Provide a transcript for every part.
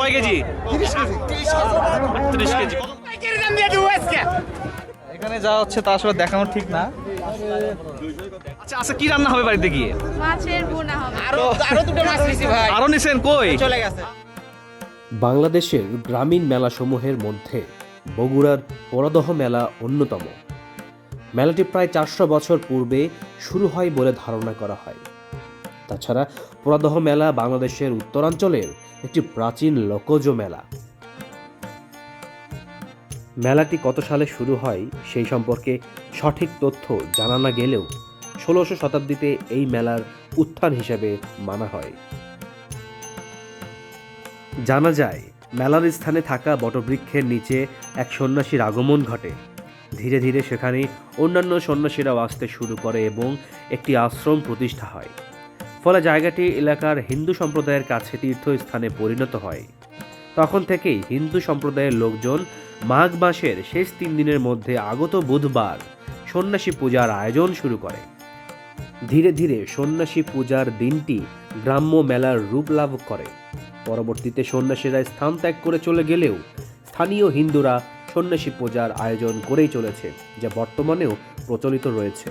কয় KG? 30 KG. এখানে যা হচ্ছে তা আসলে দেখানো ঠিক না। আচ্ছা আচ্ছা, কি রান্না হবে বাড়িতে গিয়ে? মাছের ভুনা হবে। আরো দুটো মাছ নিছি ভাই, আরো নিছেন? কই চলে গেছে। বাংলাদেশের গ্রামীণ মেলাসমূহের মধ্যে বগুড়ার পরাদহ মেলা অন্যতম। মেলাটি প্রায় 400 বছর পূর্বে শুরু হয় বলে ধারণা করা হয়। তাছাড়া পরাদহ মেলা বাংলাদেশের উত্তরাঞ্চলের একটি প্রাচীন লোকজ মেলা। মেলাটি কত সালে শুরু হয় সেই সম্পর্কে সঠিক তথ্য জানা না গেলেও 16শো শতাব্দীতে এই মেলার উত্থান হিসেবে মানা হয়। জানা যায় মেলার স্থানে থাকা বটবৃক্ষের নিচে এক সন্ন্যাসীর আগমন ঘটে। ধীরে ধীরে সেখানে অন্যান্য সন্ন্যাসীরাও আসতে শুরু করে এবং একটি আশ্রম প্রতিষ্ঠা হয়। ফলে জায়গাটি এলাকার হিন্দু সম্প্রদায়ের কাছে তীর্থস্থানে পরিণত হয়। তখন থেকেই হিন্দু সম্প্রদায়ের লোকজন মাঘ মাসের শেষ 3 দিনের মধ্যে আগত বুধবার সন্ন্যাসী পূজার আয়োজন শুরু করে। ধীরে ধীরে সন্ন্যাসী পূজার দিনটি গ্রাম্য মেলার রূপ লাভ করে। পরবর্তীতে সন্ন্যাসীরা স্থান ত্যাগ করে চলে গেলেও স্থানীয় হিন্দুরা সন্ন্যাসী পূজার আয়োজন করেই চলেছে, যা বর্তমানেও প্রচলিত রয়েছে।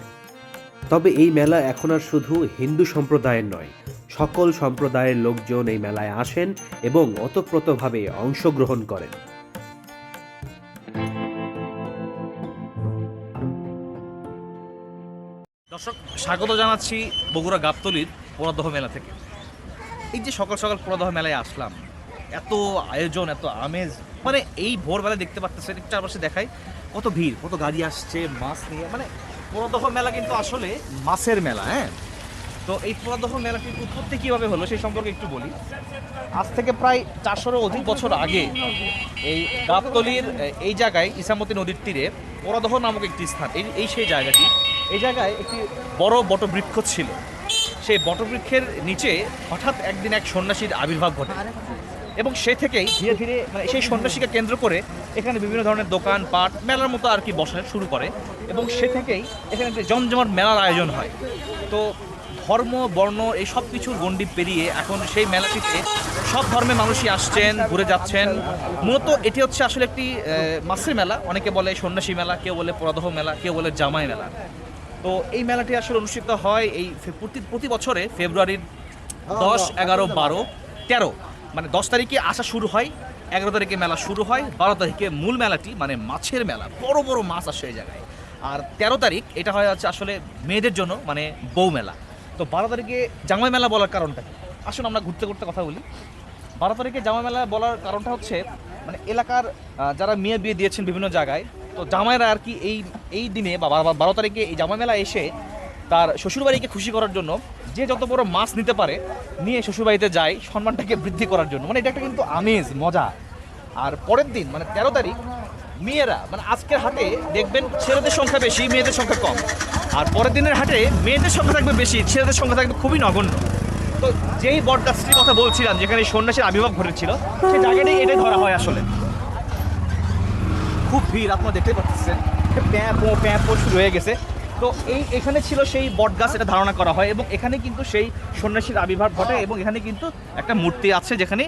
তবে এই মেলা এখন আর শুধু হিন্দু সম্প্রদায়ের নয়, সকল সম্প্রদায়ের লোকজন এই মেলায় আসেন এবং ওতপ্রোতভাবে অংশগ্রহণ করেন। দর্শক, স্বাগত জানাচ্ছি বগুড়া গাবতলীর পরাদহ মেলা থেকে। এই যে সকাল সকাল পরাদহ মেলায় আসলাম, এত আয়োজন, এত আমেজ, মানে এই ভোরবেলা দেখতে পাচ্ছেন, একটু চারপাশে দেখাই কত ভিড়, কত গাড়ি আসছে মাছ নিয়ে। মানে পরাদহ মেলা কিন্তু আসলে মাছের মেলা। হ্যাঁ, তো এই পরাদহ মেলাটির উৎপত্তি কীভাবে হলো সেই সম্পর্কে একটু বলি। আজ থেকে প্রায় 400-এরও অধিক বছর আগে এই গাবতলীর এই জায়গায় ইসামতি নদীর তীরে পরাদহ নামক একটি স্থান, এই সেই জায়গাটি, এই জায়গায় একটি বড় বটবৃক্ষ ছিল। সেই বটবৃক্ষের নিচে হঠাৎ একদিন এক সন্ন্যাসীর আবির্ভাব ঘটে এবং সে থেকেই ধীরে ধীরে মানে সেই সন্ন্যাসীকে কেন্দ্র করে এখানে বিভিন্ন ধরনের দোকান পাট মেলার মতো আর কি বসা শুরু করে এবং সে থেকেই এখানে একটি জমজমাট মেলার আয়োজন হয়। তো ধর্ম বর্ণ এই সব কিছুর গণ্ডি পেরিয়ে এখন সেই মেলাটিতে সব ধর্মের মানুষই আসছেন, ঘুরে যাচ্ছেন। মূলত এটি হচ্ছে আসলে একটি মাছের মেলা। অনেকে বলে সন্ন্যাসী মেলা, কেউ বলে পরাদহ মেলা, কেউ বলে জামাই মেলা। তো এই মেলাটি আসলে অনুষ্ঠিত হয় এই প্রতি বছরে ফেব্রুয়ারির 10, 11, 12, 13 মানে 10 তারিখে আসা শুরু হয়, 11 তারিখে মেলা শুরু হয়, 12 তারিখে মূল মেলাটি মানে মাছের মেলা, বড় বড় মাছ আসে এই জায়গায়। আর 13 তারিখ এটা হয় হচ্ছে আসলে মেয়েদের জন্য মানে বউ মেলা। তো 12 তারিখে জামাই মেলা বলার কারণটা কি? আসুন আমরা ঘুরতে ঘুরতে কথা বলি। 12 তারিখে জামাই মেলা বলার কারণটা হচ্ছে মানে এলাকার যারা মেয়ে বিয়ে দিয়েছেন বিভিন্ন জায়গায়, তো জামাইরা আর কি এই দিনে বা 12 তারিখে এই জামাই মেলা এসে তার শ্বশুরবাড়িকে খুশি করার জন্য যে যত বড় মাছ নিতে পারে নিয়ে শ্বশুরবাড়িতে যায় সম্মানটাকে বৃদ্ধি করার জন্য। মানে এটা একটা কিন্তু আমেজ, মজা। আর পরের দিন মানে 13 তারিখ মেয়েরা মানে আজকের হাটে দেখবেন ছেলেদের সংখ্যা বেশি, মেয়েদের সংখ্যা কম। আর পরের দিনের হাটে মেয়েদের সংখ্যা থাকবে বেশি, ছেলেদের সংখ্যা থাকবে খুবই নগণ্য। তো যেই বটগাছটির কথা বলছিলাম যেখানে সন্ন্যাসীর আবির্ভাব ঘটেছিল, সেই জায়গাটাই এটাই ধরা হয় আসলে। খুব ভিড়, আপনারা দেখতে পাচ্ছেন, প্যাঁ শুরু হয়ে গেছে। তো এখানে ছিল সেই বটগাছ, এটা ধারণা করা হয় এবং এখানে কিন্তু সেই সন্ন্যাসীর আবির্ভাব ঘটে এবং এখানে কিন্তু একটা মূর্তি আছে যেখানে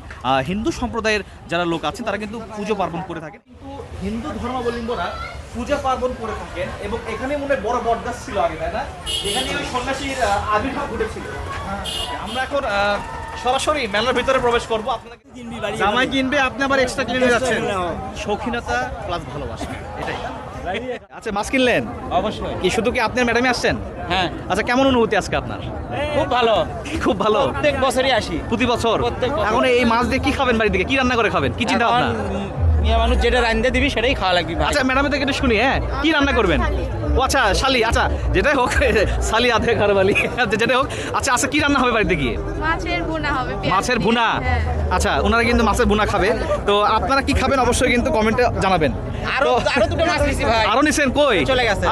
হিন্দু সম্প্রদায়ের যারা লোক আছেন তারা কিন্তু পুজো পার্বণ করে থাকেন। কিন্তু হিন্দু ধর্মাবলম্বীরা পূজা পার্বণ করে থাকেন এবং এখানে মনে বড় বটগাছ ছিল আগে, তাই না? এখানে ওই সন্ন্যাসীর আবির্ভাব ঘটেছিল। আমরা এখন সরাসরি মেলার ভিতরে প্রবেশ করবো। আপনাকে জামাই কিনবে, আপনি আবার এক্সট্রা কিনে নিয়ে যাচ্ছেন। শৌখিনতা প্লাস ভালোবাসা, এটাই। আচ্ছা, মাছ কিনলেন? অবশ্যই। কি শুধু কি আপনার ম্যাডামই আসছেন? হ্যাঁ। আচ্ছা, কেমন অনুভূতি আজকে আপনার? খুব ভালো। খুব ভালো। প্রত্যেক বছরই আসি। প্রতি বছর? প্রত্যেক বছর। এখন এই মাছ দিয়ে কি খাবেন? বাড়ি থেকে কি রান্না করে খাবেন? কি চিন্তা ভাবনা? মেয়ে মানুষ যেটা রান্ধতে দিবি সেটাই খাওয়া লাগবে ভাই। আচ্ছা, ম্যাডামের থেকে একটু শুনি। হ্যাঁ, কি রান্না করবেন? ও আচ্ছা, শালি। আচ্ছা, যেটাই হোক, শালি আধে ঘরবালি, যেটাই হোক। আচ্ছা আচ্ছা, কি রান্না হবে বাড়িতে গিয়ে? মাছের ভুনা হবে। মাছের ভুনা? হ্যাঁ। আচ্ছা, ওনারা কিন্তু মাছের ভুনা খাবে। তো আপনারা কি খাবেন অবশ্যই কিন্তু কমেন্টে জানাবেন। আরো দুটো মাছ নিছি ভাই, আরো নিছেন? কই চলে গেছে।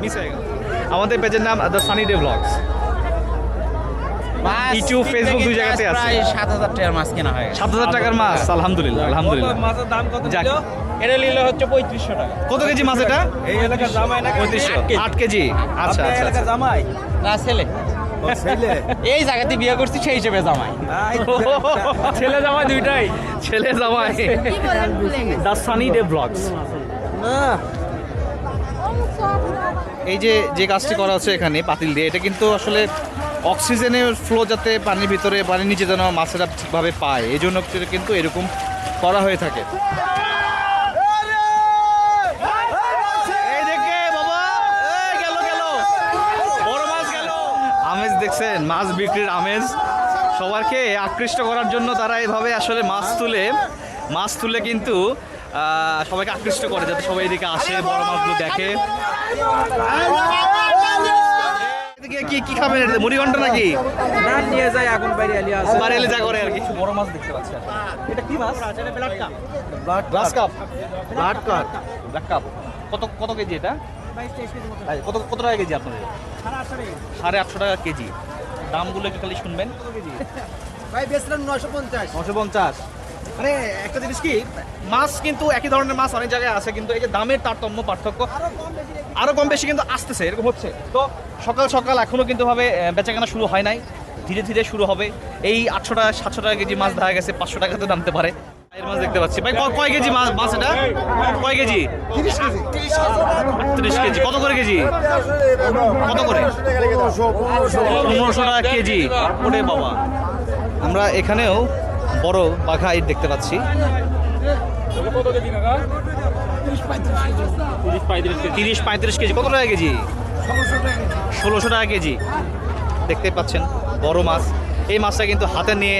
মিস হয়ে গেল। আমাদের পেজের নাম the Sunny Day Blogs. YouTube, Facebook দুই জায়গাতে আছে। প্রায় 7,000 টাকার মাছ কেনা হয়। 7,000 টাকার মাছ? আলহামদুলিল্লাহ, আলহামদুলিল্লাহ। মাছের দাম কত যাক। ছিল? এটা নিলে হচ্ছে 3500 টাকা। কত কেজি মাছ এটা? এই এলাকার জামাই না 3500? 8 কেজি? আচ্ছা আচ্ছা। জামাই না ছেলে? এই জায়গাতে বিয়ে করছি সেই হিসেবে জামাই। ছেলে জামাই দুইটাই, ছেলে জামাই। কি বলেন ভুলে গেছি। The Sunny Day Blogs. এই যে কাজটি করা হচ্ছে এখানে পাতিল দিয়ে, এটা কিন্তু আসলে অক্সিজেনের ফ্লো যাতে পানির ভিতরে, পানির নিচে যেন মাছেরা ঠিকভাবে পায়, এই জন্য কিন্তু এরকম করা হয়ে থাকে। আমেজ দেখছেন, মাছ বিক্রির আমেজ। সবাইকে আকৃষ্ট করার জন্য তারা এভাবে আসলে মাছ তুলে কিন্তু সবাইকে আকৃষ্ট করে, যাতে সবাই এদিকে আসে, বড় মাছগুলো দেখে। এদিকে কি খাবেন? এটা মুড়ি ঘন্টা নাকি? না নিয়ে যায় এখন বাইরে আলিয়া আছে। বাড়ি এলে যা করে আর কি। কিছু বড় মাছ দেখতে পাচ্ছি। এটা কি মাছ? Glass cup. Black cup. কত কেজি এটা? কত টাকা কেজি আপনাদের? 850 টাকা কেজি। দামগুলো একটু খালি শুনবেন। ভাই বেচলাম 950। মানে একটা জিনিস কি, মাছ কিন্তু একই ধরনের মাছ অনেক জায়গায় আছে, কিন্তু এই যে দামের তারতম্য, পার্থক্য আরো কম বেশি কিন্তু আসতেছে, এরকম হচ্ছে। তো সকাল এখনো কিন্তু ভাবে বেচাকেনা শুরু হয় নাই, ধীরে ধীরে শুরু হবে। এই 800 টাকা 700 টাকা কেজি মাছ দেখা গেছে 500 টাকাতে নামতে পারে। এর মাছ দেখতে পাচ্ছি। ভাই কয় কেজি মাছ এটা? কয় কেজি? 30 কেজি। কত করে কেজি? কত করে? 1500 টাকা কেজি। ওরে বাবা। আমরা এখানেও বড় বাঘা ঈদ দেখতে পাচ্ছি। 30-35 কেজি। কত টাকা কেজি? 1600 টাকা কেজি। দেখতে পাচ্ছেন বড় মাছ। এই মাছটা কিন্তু হাতে নিয়ে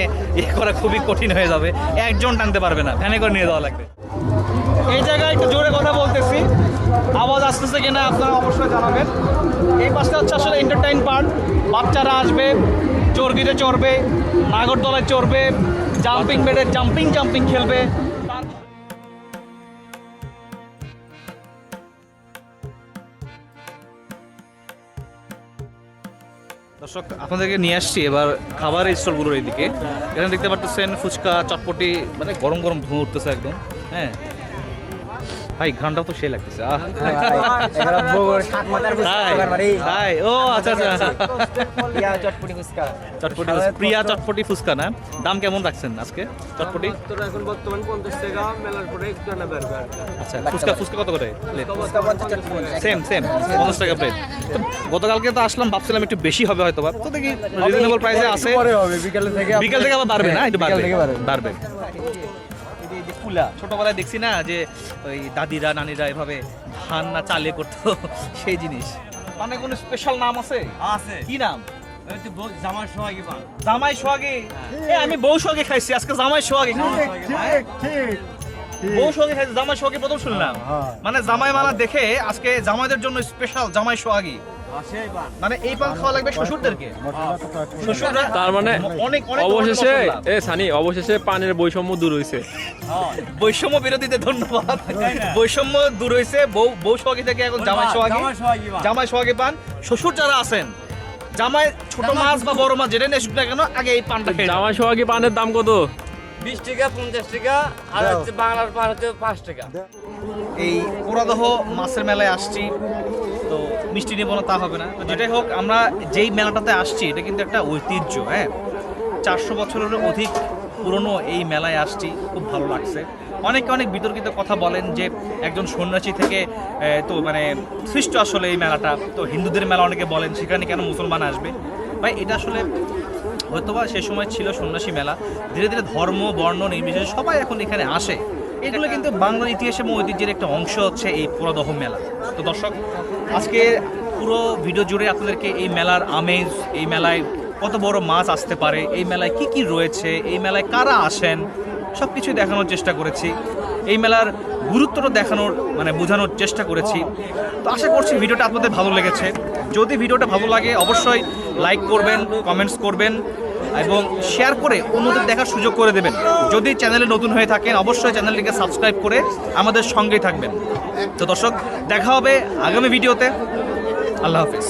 করা খুবই কঠিন হয়ে যাবে, একজন টানতে পারবে না, ভ্যানে করে নিয়ে যাওয়া লাগবে। এই জায়গায় একটু জোরে কথা বলতেছি, আওয়াজ আসতেছে কিনা আপনারা অবশ্যই জানাবেন। এই পাশটা হচ্ছে আসলে এন্টারটেইন পার্ট। বাচ্চারা আসবে, চর্বিতে চড়বে, নাগরদোলায় চড়বে, জাম্পিং বেডে জাম্পিং খেলবে। দর্শক, আপনাদেরকে নিয়ে আসছি এবার খাবারের স্টলগুলোর এইদিকে। এখানে দেখতে পাচ্ছেন ফুচকা, চটপটি, মানে গরম গরম ধোঁয়া উঠতেছে একদম। হ্যাঁ ভাই, ঘ্রাণটাও তো সেই লাগতেছে। তাই? ও আচ্ছা। চটপটি প্রিয়া চটপটি ফুচকা না? দাম কেমন রাখছেন আজকে চটপটি? এখন বর্তমান 50 টাকা, মেলার পরে একটু না বেরবে। আচ্ছা, ফুচকা কত করে? সেম 50 টাকা প্লেট। তো গতকালকে তো আসলাম, ভাবছিলাম একটু বেশি হবে হয়তো, তো দেখি রিজনেবল প্রাইসে আছে। বিকেল থেকে আবার বাড়বে না? একটু বাড়বে। ছোটবেলায় দেখছি না যে ওই দাদিরা নানিরা এভাবে ধান না চালে করতো, সেই জিনিস। মানে কোনো স্পেশাল নাম আছে? কি নাম? জামাই সোহাগী। আমি বউ সোহাগী খাইছি, আজকে জামাই সোহাগী। বউ সোহাগী খাইছি, জামাই সোহাগী প্রথম শুনলাম। মানে জামাই মালা দেখে আজকে জামাইদের জন্য স্পেশাল জামাই সোহাগী। মানে এই পান খাওয়া লাগবে শ্বশুরদেরকে। তার মানে অনেক অবশেষে পানের বৈষম্য দূর হয়েছে। বৈষম্য বিরোধীদের ধন্যবাদ। বৈষম্য দূর হয়েছে। বউ সোহাগী থেকে এখন জামাই সোহাগী পান। শ্বশুর যারা আছেন, জামাই ছোট মাছ বা বড় মাছ যেটা নিয়ে আসুক না কেন, আগে এই পানটা খেয়ে জামাই সোহাগী পানের দাম কত? 20 টাকা, 50 টাকা, আর হচ্ছে বাংলার পান হচ্ছে 5 টাকা। এই পোড়াদহ মাছের মেলায় আসছি, তো মিষ্টি নেবো না তা হবে না। তো যেটাই হোক, আমরা যেই মেলাটাতে আসছি এটা কিন্তু একটা ঐতিহ্য। হ্যাঁ, 400 বছরেরও অধিক পুরনো এই মেলায় আসছি, খুব ভালো লাগছে। অনেক বিতর্কিত কথা বলেন যে একজন সন্ন্যাসী থেকে তো মানে সৃষ্ট আসলে এই মেলাটা, তো হিন্দুদের মেলা অনেকে বলেন, সেখানে কেন মুসলমান আসবে? ভাই, এটা আসলে হয়তোবা সে সময় ছিল সন্ন্যাসী মেলা, ধীরে ধীরে ধর্ম বর্ণ নির্বিশেষে সবাই এখন এখানে আসে। এগুলো কিন্তু বাংলার ইতিহাস এবং ঐতিহ্যের একটা অংশ হচ্ছে এই পোড়াদহ মেলা। তো দর্শক, আজকে পুরো ভিডিও জুড়ে আপনাদেরকে এই মেলার আমেজ, এই মেলায় কত বড় মাছ আসতে পারে, এই মেলায় কি রয়েছে, এই মেলায় কারা আসেন, সব কিছুই দেখানোর চেষ্টা করেছি। এই মেলার গুরুত্বটা বোঝানোর চেষ্টা করেছি। তো আশা করছি ভিডিওটা আপনাদের ভালো লেগেছে। যদি ভিডিওটা ভালো লাগে অবশ্যই লাইক করবেন, কমেন্টস করবেন এবং শেয়ার করে অন্যদের দেখার সুযোগ করে দেবেন। যদি চ্যানেলে নতুন হয়ে থাকেন অবশ্যই চ্যানেলটিকে সাবস্ক্রাইব করে আমাদের সঙ্গেই থাকবেন। তো দর্শক, দেখা হবে আগামী ভিডিওতে। আল্লাহ হাফেজ।